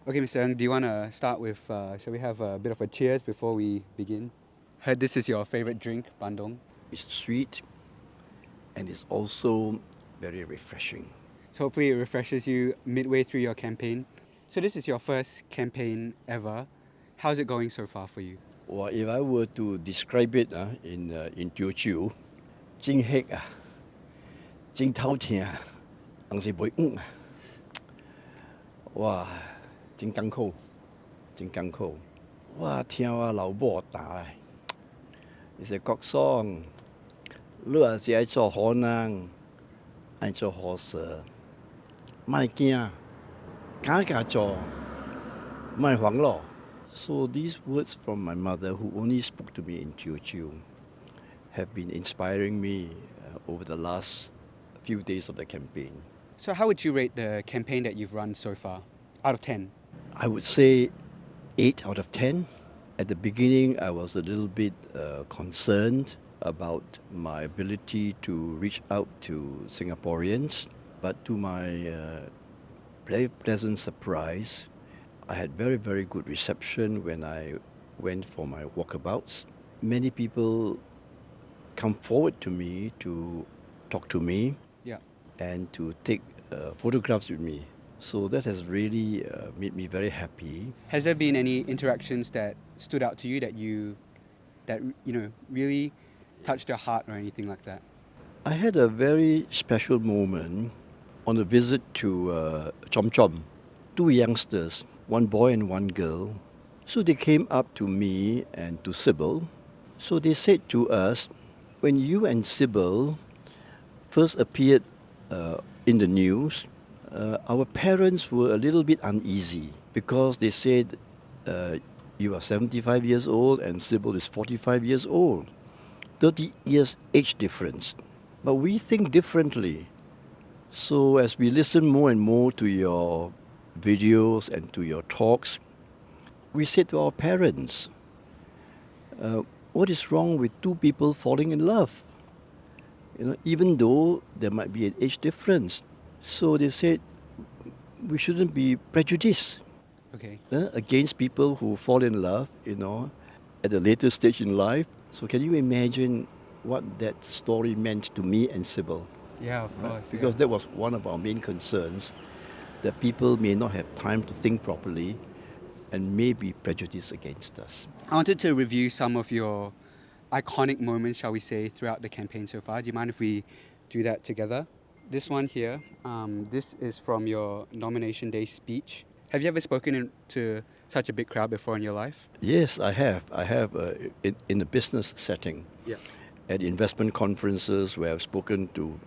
Okay, Mr. Ng, do you want to start with, shall we have a bit of a cheers before we begin? Heard this is your favorite drink, bandung. It's sweet and it's also very refreshing. So hopefully it refreshes you midway through your campaign. So this is your first campaign ever. How's it going so far for you? Well, if I were to describe it in Teochew, 真黑啊，真透听啊，但是袂黄啊，哇，真艰苦，真艰苦。我听我老母打来，伊说国爽，你若是爱做好人，爱做好事，莫惊，敢敢做，莫慌咯。So these words from my mother, who only spoke to me in Teochew, have been inspiring me over the last few days of the campaign. So how would you rate the campaign that you've run so far, out of 10? I would say 8 out of 10. At the beginning, I was a little bit concerned about my ability to reach out to Singaporeans, but to my very pleasant surprise, I had very, very good reception when I went for my walkabouts. Many people come forward to me to talk to me Yeah. and to take photographs with me. So that has really made me very happy. Has there been any interactions that stood out to you that really touched your heart or anything like that? I had a very special moment on a visit to Chom Chom. Two youngsters, one boy and one girl. So they came up to me and to Sybil. So they said to us, when you and Sybil first appeared in the news, our parents were a little bit uneasy because they said you are 75 years old and Sybil is 45 years old. 30 years age difference. But we think differently. So as we listen more and more to your videos and to your talks, we said to our parents, what is wrong with two people falling in love? Even though there might be an age difference. So they said we shouldn't be prejudiced Okay. against people who fall in love, at a later stage in life. So can you imagine what that story meant to me and Sybil? Yeah, of course. Because that was one of our main concerns, that people may not have time to think properly and may be prejudiced against us. I wanted to review some of your iconic moments, shall we say, throughout the campaign so far. Do you mind if we do that together? This one here, this is from your nomination day speech. Have you ever spoken to such a big crowd before in your life? Yes, I have. I have in a business setting. Yeah. At investment conferences where I've spoken to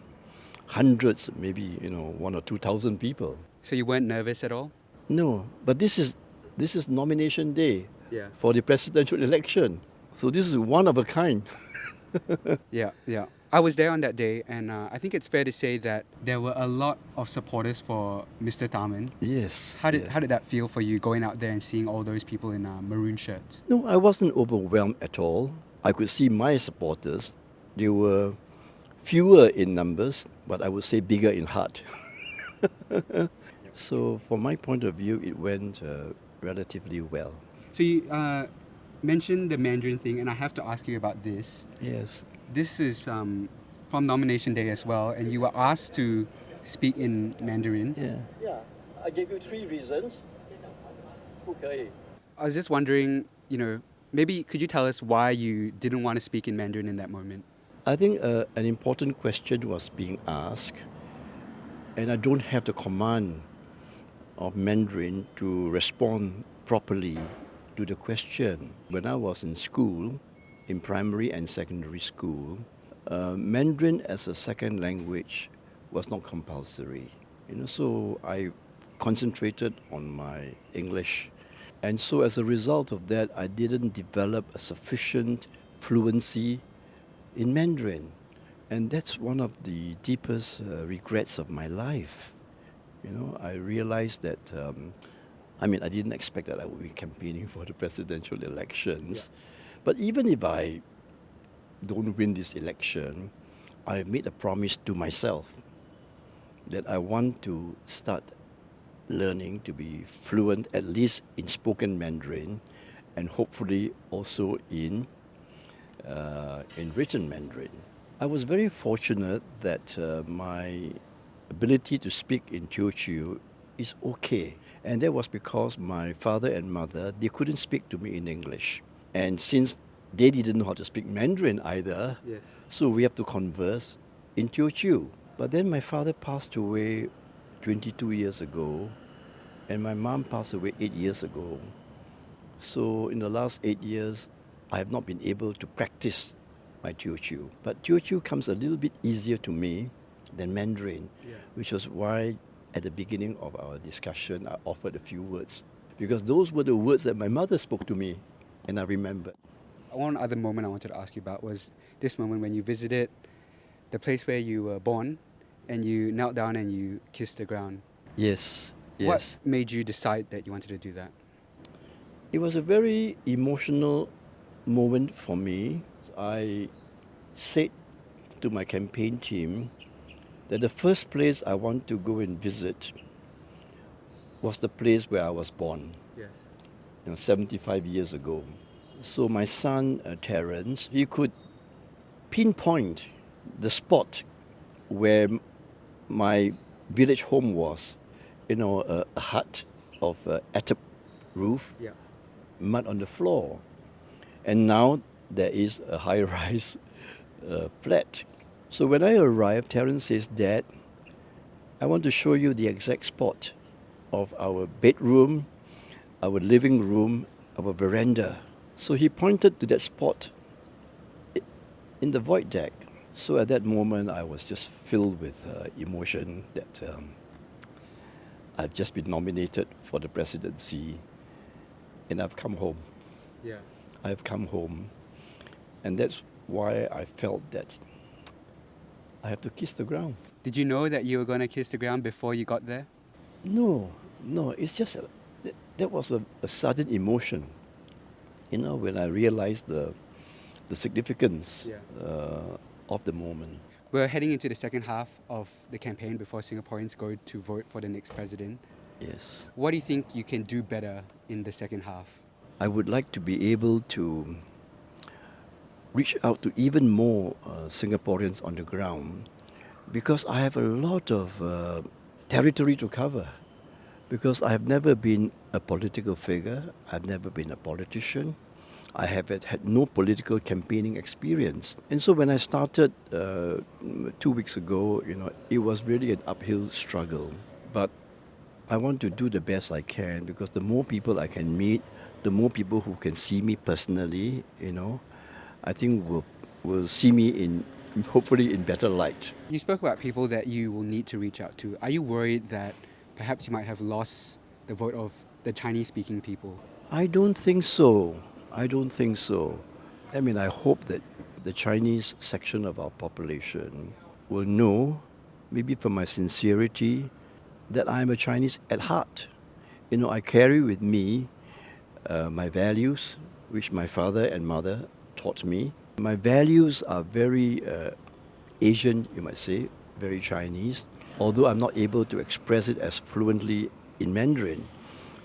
hundreds, maybe 1 or 2,000 people. So you weren't nervous at all? No, but this is nomination day Yeah. for the presidential election. So this is one of a kind. Yeah. I was there on that day, and I think it's fair to say that there were a lot of supporters for Mr. Tharman. Yes. How did yes. that feel for you, going out there and seeing all those people in maroon shirts? No, I wasn't overwhelmed at all. I could see my supporters. They were fewer in numbers, but I would say bigger in heart. So from my point of view, it went relatively well. So you mentioned the Mandarin thing, and I have to ask you about this. Yes. This is from nomination day as well, and you were asked to speak in Mandarin. Yeah, I gave you 3 reasons. Okay. I was just wondering, maybe could you tell us why you didn't want to speak in Mandarin in that moment? I think an important question was being asked, and I don't have the command of Mandarin to respond properly to the question. When I was in school, in primary and secondary school, Mandarin as a second language was not compulsory. So I concentrated on my English. And so as a result of that, I didn't develop a sufficient fluency in Mandarin. And that's one of the deepest regrets of my life. I realized that, I didn't expect that I would be campaigning for the presidential elections. Yeah. But even if I don't win this election, I made a promise to myself that I want to start learning to be fluent, at least in spoken Mandarin, and hopefully also in written Mandarin. I was very fortunate that my ability to speak in Teochew is okay. And that was because my father and mother, they couldn't speak to me in English. And since they didn't know how to speak Mandarin either, Yes. so we have to converse in Teochew. But then my father passed away 22 years ago, and my mom passed away 8 years ago. So in the last 8 years, I have not been able to practice my Teochew. But Teochew comes a little bit easier to me than Mandarin, which was why at the beginning of our discussion, I offered a few words. Because those were the words that my mother spoke to me, and I remembered. One other moment I wanted to ask you about was this moment when you visited the place where you were born and you knelt down and you kissed the ground. Yes, What yes. made you decide that you wanted to do that? It was a very emotional moment for me. I said to my campaign team that the first place I want to go and visit was the place where I was born, Yes. 75 years ago. So my son, Terence, he could pinpoint the spot where my village home was, a hut of attic roof, Yeah. mud on the floor. And now there is a high-rise flat. So when I arrived, Terence says, "Dad, I want to show you the exact spot of our bedroom, our living room, our veranda." So he pointed to that spot in the void deck. So at that moment, I was just filled with emotion that I've just been nominated for the presidency and I've come home. Yeah. I've come home. And that's why I felt that I have to kiss the ground. Did you know that you were going to kiss the ground before you got there? No, it's just that was a sudden emotion, when I realized the significance of the moment. We're heading into the second half of the campaign before Singaporeans go to vote for the next president. Yes. What do you think you can do better in the second half? I would like to be able to reach out to even more Singaporeans on the ground because I have a lot of territory to cover. Because I have never been a political figure, I've never been a politician, I have had no political campaigning experience. And so when I started 2 weeks ago, it was really an uphill struggle. But I want to do the best I can because the more people I can meet, the more people who can see me personally, I think will see me in hopefully in better light. You spoke about people that you will need to reach out to. Are you worried that perhaps you might have lost the vote of the Chinese-speaking people? I don't think so. I don't think so. I mean, I hope that the Chinese section of our population will know, maybe from my sincerity, that I'm a Chinese at heart. I carry with me my values, which my father and mother taught me. My values are very Asian, you might say, very Chinese, although I'm not able to express it as fluently in Mandarin.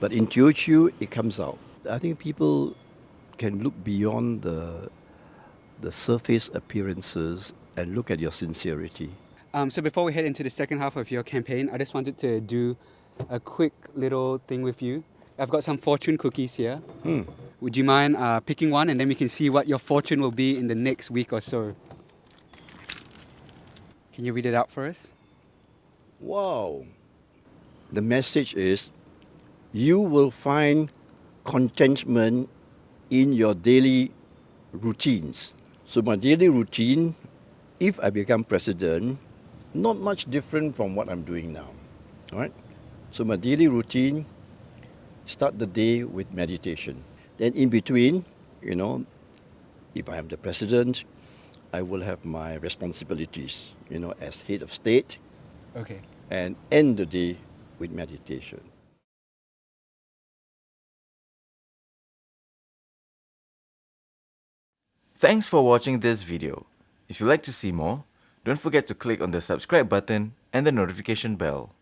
But in Teochew, it comes out. I think people can look beyond the surface appearances and look at your sincerity. So before we head into the second half of your campaign, I just wanted to do a quick little thing with you. I've got some fortune cookies here. Would you mind picking one and then we can see what your fortune will be in the next week or so? Can you read it out for us? Wow. The message is you will find contentment in your daily routines. So my daily routine, if I become president, not much different from what I'm doing now. All right? So my daily routine, start the day with meditation. Then in between, if I am the president, I will have my responsibilities, as head of state, Okay. and end the day with meditation. Thanks for watching this video. If you'd like to see more, don't forget to click on the subscribe button and the notification bell.